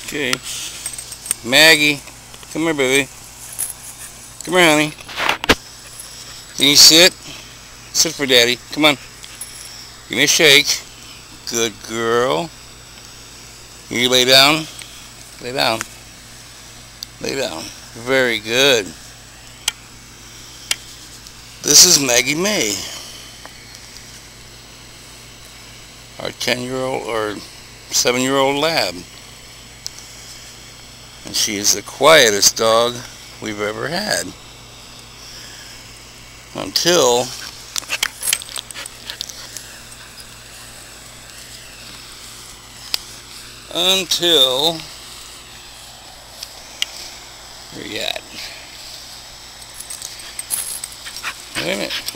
Okay. Maggie, come here, baby. Come here, honey. Can you sit? Sit for daddy. Come on. Give me a shake. Good girl. Can you lay down? Lay down. Lay down. Very good. This is Maggie May, our 10-year-old or 7-year-old lab. And she is the quietest dog we've ever had. Until where you at?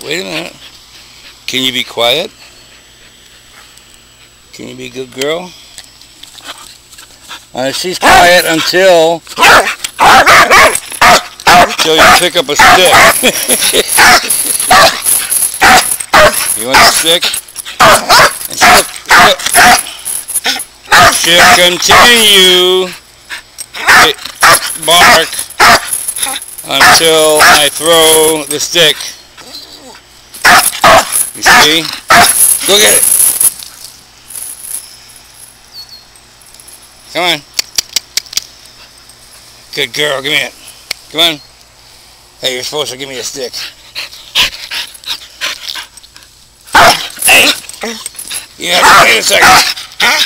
Wait a minute. Can you be quiet? Can you be a good girl? She's quiet until you pick up a stick. You want a stick? And she'll continue to bark until I throw the stick. You see? Go get it. Come on. Good girl, give me it. Come on. Hey, you're supposed to give me a stick. Hey! Yeah, wait a second.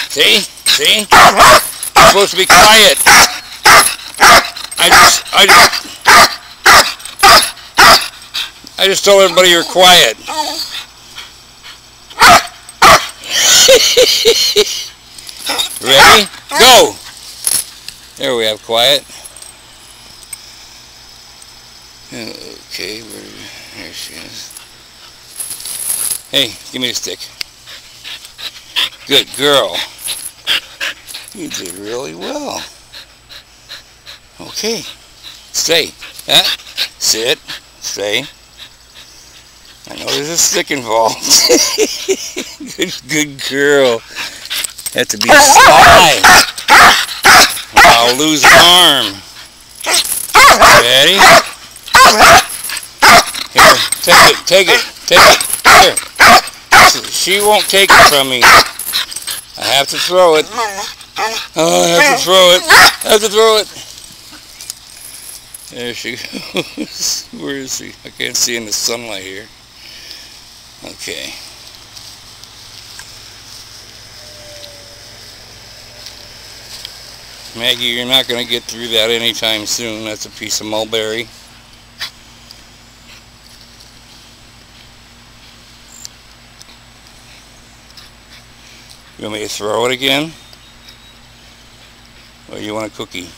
See? See? You're supposed to be quiet. I just told everybody you're quiet. Ready? Go! There we have quiet. Okay, here she is. Hey, give me a stick. Good girl. You did really well. Okay. Stay. Sit. Stay. I know there's a stick involved. Good girl. Have to be sly. I'll lose an arm. Ready? Here, take it. Here. She won't take it from me. I have to throw it. Oh, I have to throw it. There she goes. Where is she? I can't see in the sunlight here. Okay. Maggie, you're not going to get through that anytime soon. That's a piece of mulberry. You want me to throw it again? Or you want a cookie?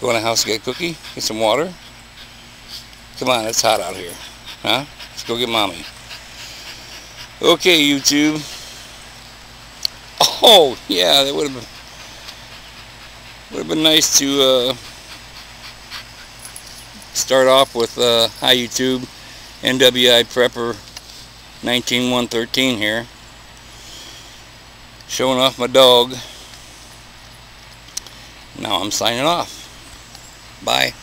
Go in the house to get a cookie? Get some water? Come on, it's hot out here. Huh? Let's go get mommy. Okay, YouTube. Oh, yeah, that would have been nice to start off with hi YouTube, NWI Prepper 19113 here, showing off my dog. Now I'm signing off. Bye.